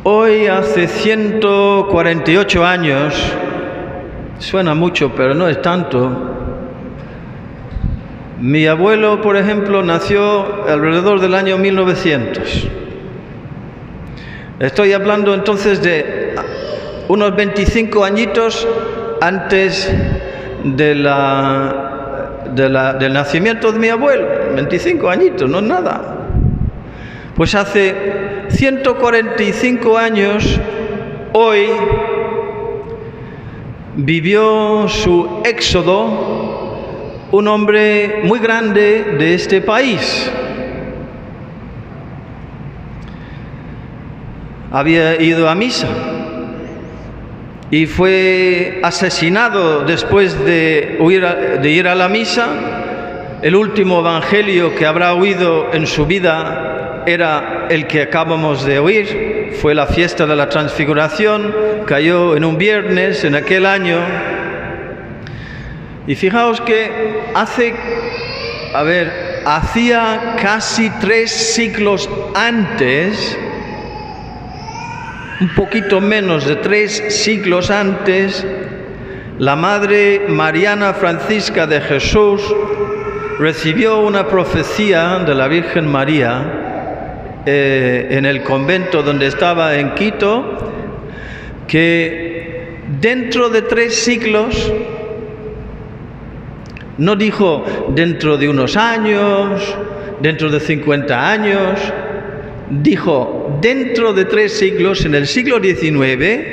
Hoy, hace 148 años, suena mucho, pero no es tanto. Mi abuelo, por ejemplo, nació alrededor del año 1900. Estoy hablando entonces de unos 25 añitos antes del nacimiento de mi abuelo. 25 añitos, no es nada. Pues hace 145 años, hoy, vivió su éxodo un hombre muy grande de este país. Había ido a misa y fue asesinado después de ir a la misa. El último evangelio que habrá oído en su vida era el que acabamos de oír. Fue la fiesta de la Transfiguración, cayó en un viernes en aquel año. Y fijaos que hacía casi 3 siglos antes, un poquito menos de 3 siglos antes, la Madre Mariana Francisca de Jesús recibió una profecía de la Virgen María en el convento donde estaba en Quito, que dentro de 3 siglos, no dijo dentro de unos años, dentro de 50 años, dijo dentro de 3 siglos, en el siglo XIX.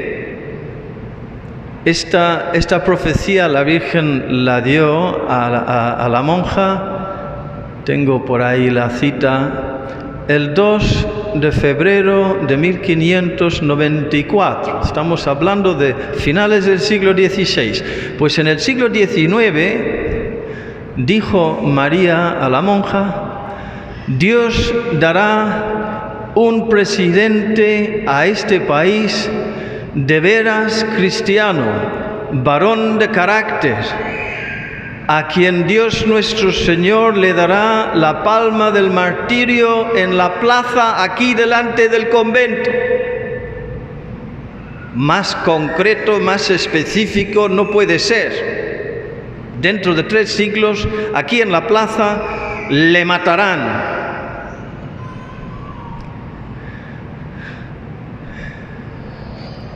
Esta profecía la Virgen la dio a la monja, tengo por ahí la cita, el 2 de febrero de 1594. Estamos hablando de finales del siglo XVI. Pues en el siglo XIX dijo María a la monja: Dios dará un presidente a este país de veras cristiano, varón de carácter, a quien Dios nuestro Señor le dará la palma del martirio en la plaza aquí delante del convento. Más concreto, más específico no puede ser. Dentro de 3 siglos, aquí en la plaza, le matarán.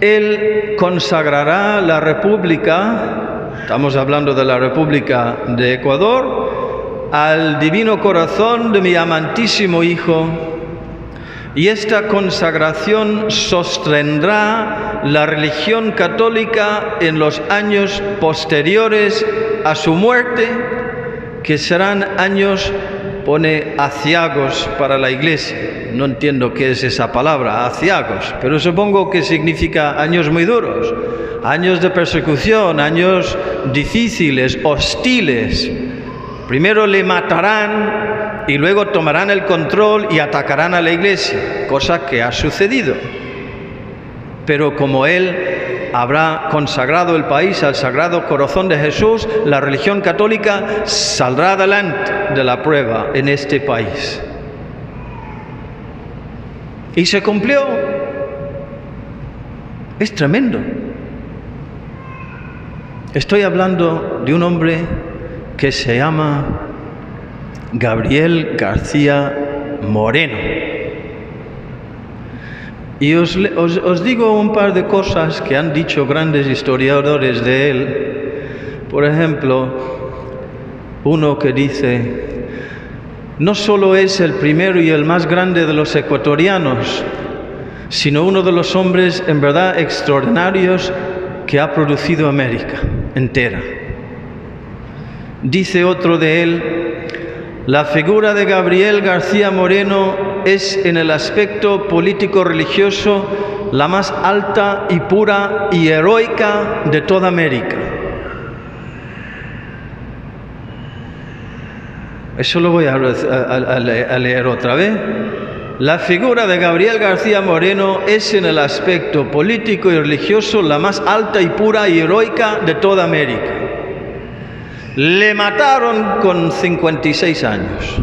Él consagrará la República, estamos hablando de la República de Ecuador, al Divino Corazón de mi amantísimo Hijo, y esta consagración sostendrá la religión católica en los años posteriores a su muerte, que serán años, pone aciagos para la Iglesia. No entiendo qué es esa palabra, aciagos, pero supongo que significa años muy duros, años de persecución, años difíciles, hostiles. Primero le matarán y luego tomarán el control y atacarán a la Iglesia, cosa que ha sucedido. Pero como Él habrá consagrado el país al Sagrado Corazón de Jesús, la religión católica saldrá adelante de la prueba en este país. Y se cumplió. Es tremendo. Estoy hablando de un hombre que se llama Gabriel García Moreno. Y os digo un par de cosas que han dicho grandes historiadores de él. Por ejemplo, uno que dice: no solo es el primero y el más grande de los ecuatorianos, sino uno de los hombres en verdad extraordinarios que ha producido América entera. Dice otro de él: la figura de Gabriel García Moreno es en el aspecto político-religioso la más alta y pura y heroica de toda América. Eso lo voy a leer otra vez. La figura de Gabriel García Moreno es en el aspecto político y religioso la más alta y pura y heroica de toda América. Le mataron con 56 años.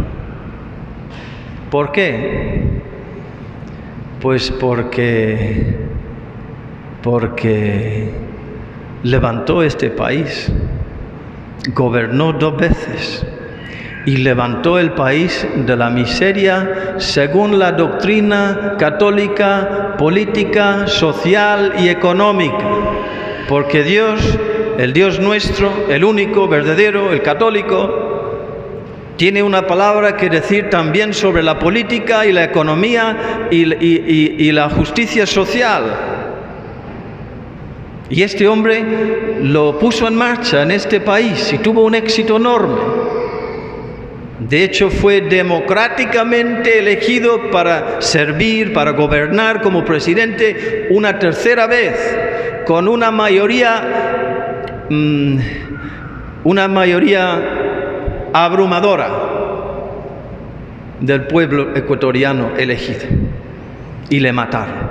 ¿Por qué? Pues porque levantó este país, gobernó 2 veces y levantó el país de la miseria según la doctrina católica, política, social y económica. Porque Dios, el Dios nuestro, el único, verdadero, el católico, tiene una palabra que decir también sobre la política y la economía y la justicia social. Y este hombre lo puso en marcha en este país y tuvo un éxito enorme. De hecho, fue democráticamente elegido para servir, para gobernar como presidente una 3ª vez, con una mayoría abrumadora del pueblo ecuatoriano elegido, y le mataron.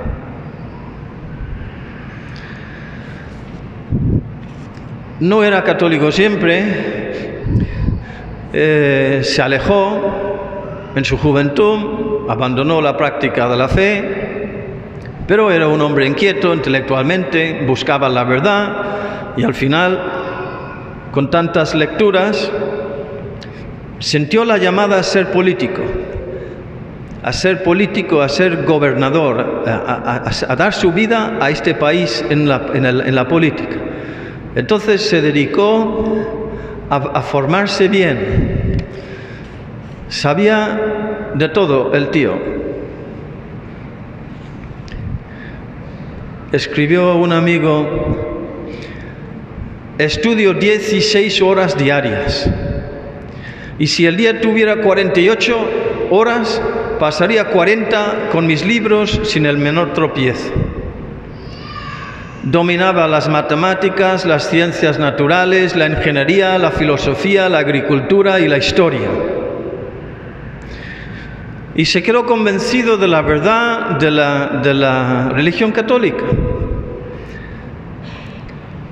No era católico siempre, se alejó en su juventud, abandonó la práctica de la fe, pero era un hombre inquieto intelectualmente, buscaba la verdad y al final, con tantas lecturas, sintió la llamada a ser político, a ser gobernador, a dar su vida a este país en la política. Entonces se dedicó a formarse bien. Sabía de todo el tío. Escribió un amigo: estudio 16 horas diarias. Y si el día tuviera 48 horas, pasaría 40 con mis libros sin el menor tropiezo. Dominaba las matemáticas, las ciencias naturales, la ingeniería, la filosofía, la agricultura y la historia. Y se quedó convencido de la verdad de la religión católica.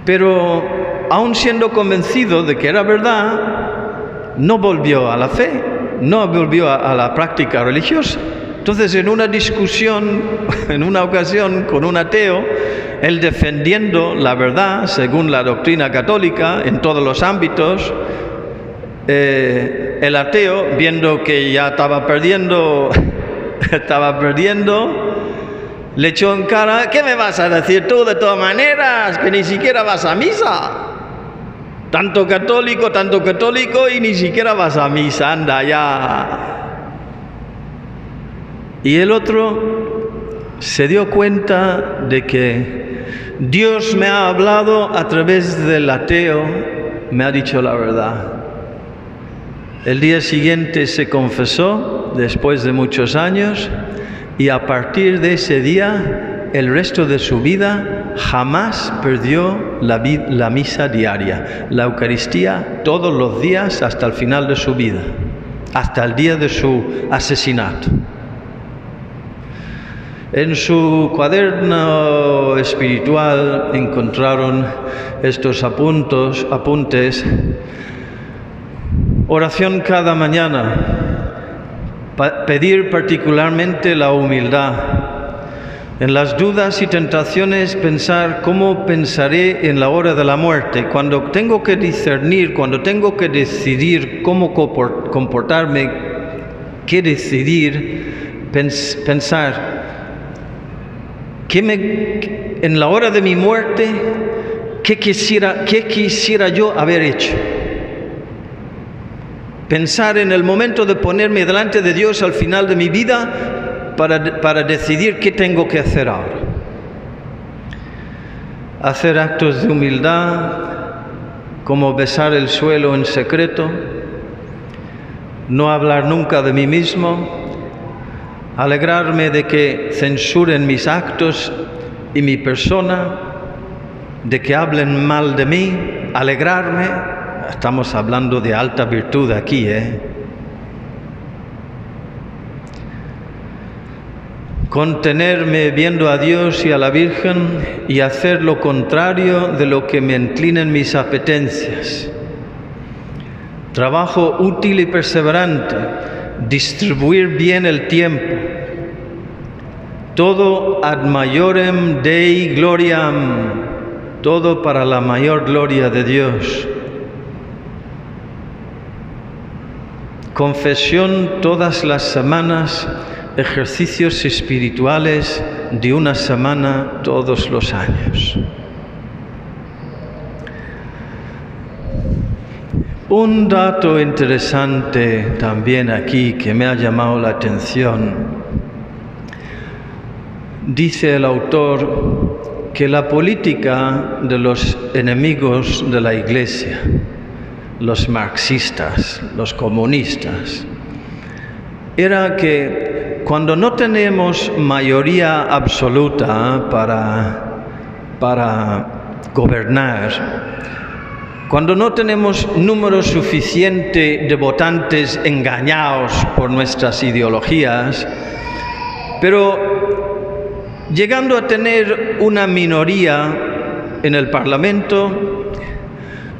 Pero aun siendo convencido de que era verdad, no volvió a la fe, no volvió a la práctica religiosa. Entonces, en una discusión, en una ocasión con un ateo, él defendiendo la verdad según la doctrina católica en todos los ámbitos, el ateo, viendo que ya estaba perdiendo, le echó en cara: ¿qué me vas a decir tú de todas maneras? Que ni siquiera vas a misa. Tanto católico y ni siquiera vas a misa, anda ya. Y el otro se dio cuenta de que Dios me ha hablado a través del ateo, me ha dicho la verdad. El día siguiente se confesó, después de muchos años, y a partir de ese día, el resto de su vida, jamás perdió la misa diaria, la Eucaristía todos los días hasta el final de su vida, hasta el día de su asesinato. En su cuaderno espiritual encontraron estos apuntes: oración cada mañana, pedir particularmente la humildad. En las dudas y tentaciones, pensar cómo pensaré en la hora de la muerte. Cuando tengo que discernir, cuando tengo que decidir cómo comportarme, qué decidir, pensar en la hora de mi muerte, qué quisiera yo haber hecho. Pensar en el momento de ponerme delante de Dios al final de mi vida, para decidir qué tengo que hacer ahora. Hacer actos de humildad, como besar el suelo en secreto, no hablar nunca de mí mismo, alegrarme de que censuren mis actos y mi persona, de que hablen mal de mí, alegrarme. Estamos hablando de alta virtud aquí, Contenerme viendo a Dios y a la Virgen y hacer lo contrario de lo que me inclinen mis apetencias. Trabajo útil y perseverante, distribuir bien el tiempo, todo ad maiorem Dei gloriam, todo para la mayor gloria de Dios. Confesión todas las semanas, ejercicios espirituales de una semana todos los años. Un dato interesante también aquí que me ha llamado la atención. Dice el autor que la política de los enemigos de la Iglesia, los marxistas, los comunistas, era que cuando no tenemos mayoría absoluta para gobernar, cuando no tenemos número suficiente de votantes engañados por nuestras ideologías, pero llegando a tener una minoría en el Parlamento,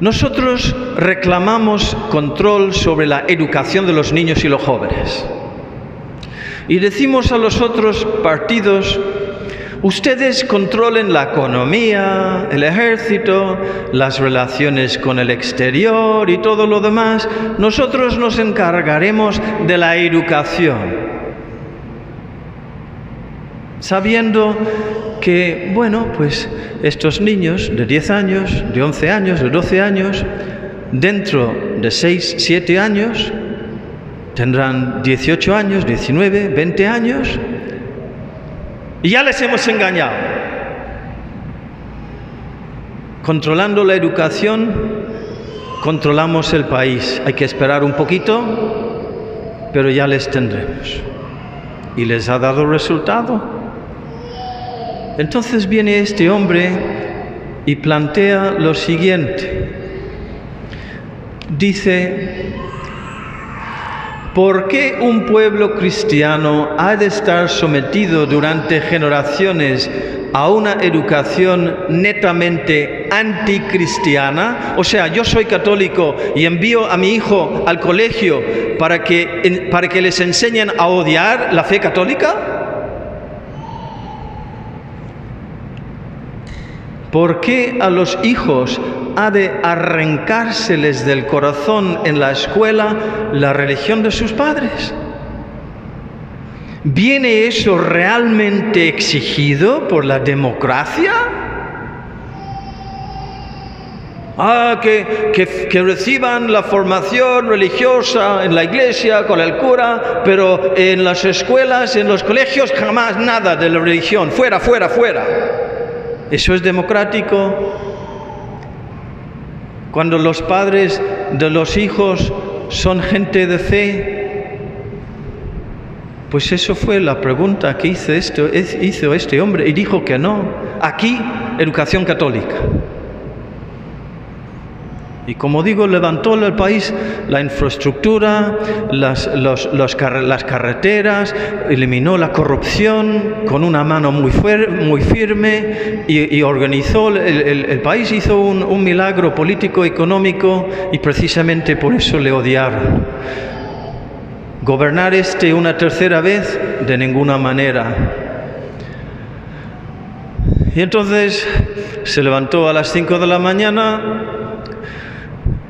nosotros reclamamos control sobre la educación de los niños y los jóvenes. Y decimos a los otros partidos: ustedes controlen la economía, el ejército, las relaciones con el exterior y todo lo demás. Nosotros nos encargaremos de la educación. Sabiendo que, bueno, pues estos niños de 10 años, de 11 años, de 12 años, dentro de 6, 7 años, tendrán 18 años, 19, 20 años, y ya les hemos engañado. Controlando la educación, controlamos el país. Hay que esperar un poquito, pero ya les tendremos. ¿Y les ha dado resultado? Entonces viene este hombre y plantea lo siguiente. Dice: ¿por qué un pueblo cristiano ha de estar sometido durante generaciones a una educación netamente anticristiana? O sea, yo soy católico y envío a mi hijo al colegio para que les enseñen a odiar la fe católica. ¿Por qué a los hijos ha de arrancárseles del corazón en la escuela la religión de sus padres? ¿Viene eso realmente exigido por la democracia? Que reciban la formación religiosa en la iglesia con el cura, pero en las escuelas, en los colegios, jamás nada de la religión. Fuera, fuera, fuera. ¿Eso es democrático? Cuando los padres de los hijos son gente de fe. Pues eso fue la pregunta que hizo este hombre, y dijo que no. Aquí, educación católica. Y como digo, levantó el país, la infraestructura, las carreteras, eliminó la corrupción con una mano muy firme y organizó el país, hizo un milagro político, económico, y precisamente por eso le odiaron. ¿Gobernar una tercera vez? De ninguna manera. Y entonces se levantó a las 5 de la mañana,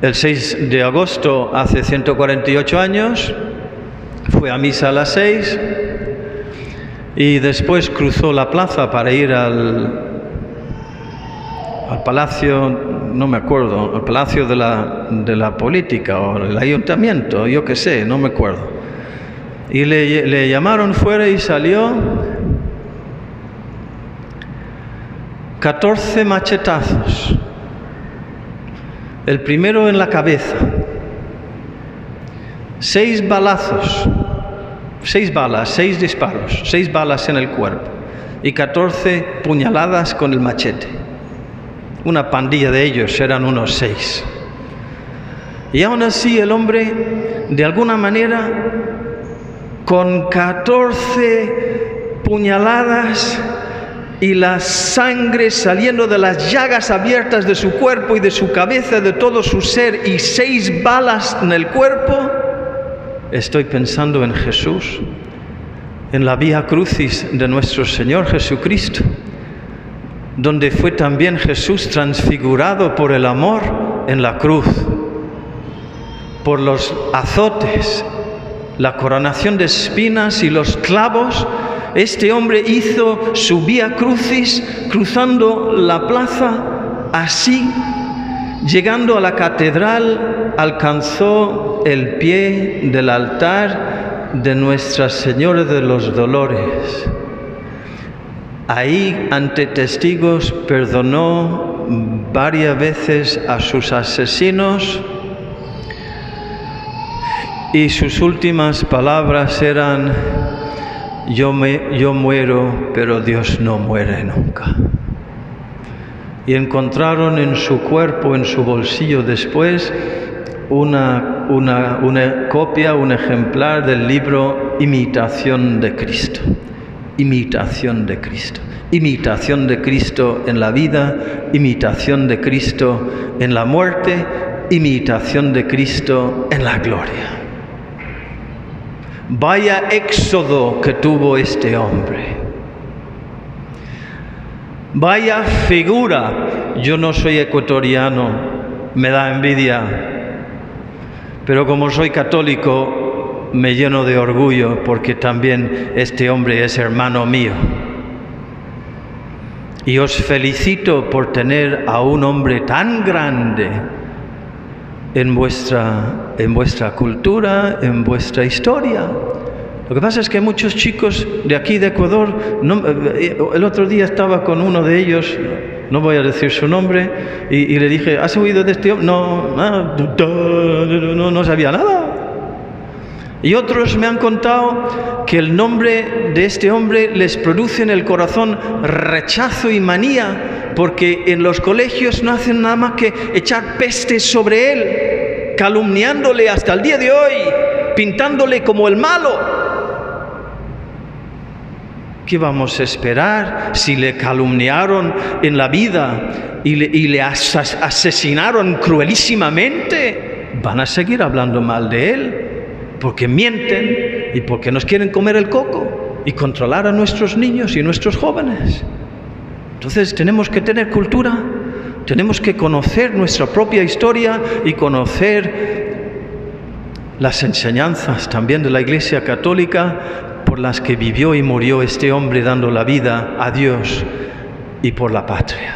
el 6 de agosto, hace 148 años, fue a misa a las 6 y después cruzó la plaza para ir al palacio, no me acuerdo, al palacio de la política o el ayuntamiento, yo qué sé, no me acuerdo. Y le llamaron fuera y salió 14 machetazos. El primero en la cabeza, 6 balazos, 6 balas, 6 disparos, 6 balas en el cuerpo y 14 puñaladas con el machete. Una pandilla de ellos, eran unos 6. Y aún así el hombre, de alguna manera, con 14 puñaladas y la sangre saliendo de las llagas abiertas de su cuerpo y de su cabeza, de todo su ser, y 6 balas en el cuerpo, estoy pensando en Jesús. en la Vía Crucis de nuestro Señor Jesucristo, donde fue también Jesús transfigurado por el amor en la cruz, por los azotes, la coronación de espinas y los clavos. Este hombre hizo su Vía Crucis cruzando la plaza, así, llegando a la catedral, alcanzó el pie del altar de Nuestra Señora de los Dolores. Ahí, ante testigos, perdonó varias veces a sus asesinos, y sus últimas palabras eran: yo muero, pero Dios no muere nunca. Y encontraron en su cuerpo, en su bolsillo después, una copia, un ejemplar del libro Imitación de Cristo. Imitación de Cristo. Imitación de Cristo en la vida, imitación de Cristo en la muerte, imitación de Cristo en la gloria. Vaya éxodo que tuvo este hombre. Vaya figura. Yo no soy ecuatoriano, me da envidia, pero como soy católico me lleno de orgullo, porque también este hombre es hermano mío. Y os felicito por tener a un hombre tan grande en vuestra cultura, en vuestra historia. Lo que pasa es que muchos chicos de aquí de Ecuador, el otro día estaba con uno de ellos, no voy a decir su nombre, y le dije: ¿has oído de este hombre? No sabía nada. Y otros me han contado que el nombre de este hombre les produce en el corazón rechazo y manía, porque en los colegios no hacen nada más que echar pestes sobre él, calumniándole hasta el día de hoy, pintándole como el malo. ¿Qué vamos a esperar si le calumniaron en la vida y le asesinaron cruelísimamente? Van a seguir hablando mal de él, porque mienten y porque nos quieren comer el coco y controlar a nuestros niños y nuestros jóvenes. Entonces tenemos que tener cultura, tenemos que conocer nuestra propia historia y conocer las enseñanzas también de la Iglesia Católica, por las que vivió y murió este hombre dando la vida a Dios y por la patria.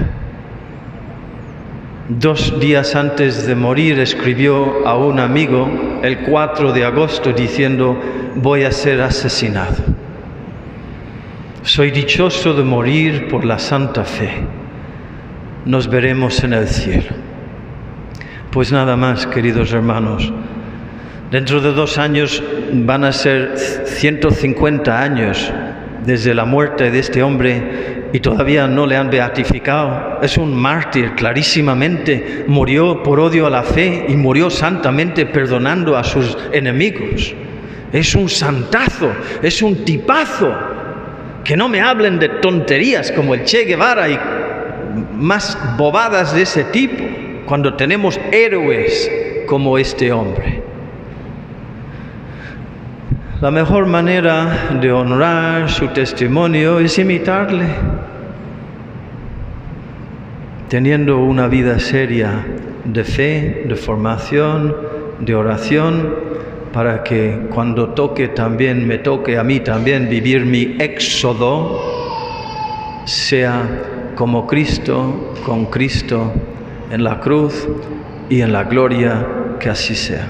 2 días antes de morir escribió a un amigo el 4 de agosto diciendo: voy a ser asesinado. Soy dichoso de morir por la santa fe. Nos veremos en el cielo. Pues nada más, queridos hermanos. Dentro de 2 años van a ser 150 años desde la muerte de este hombre y todavía no le han beatificado. Es un mártir, clarísimamente. Murió por odio a la fe y murió santamente perdonando a sus enemigos. Es un santazo, es un tipazo. Que no me hablen de tonterías como el Che Guevara y más bobadas de ese tipo, cuando tenemos héroes como este hombre. La mejor manera de honrar su testimonio es imitarle, teniendo una vida seria de fe, de formación, de oración, para que cuando me toque a mí también vivir mi éxodo, sea como Cristo, con Cristo en la cruz y en la gloria, que así sea.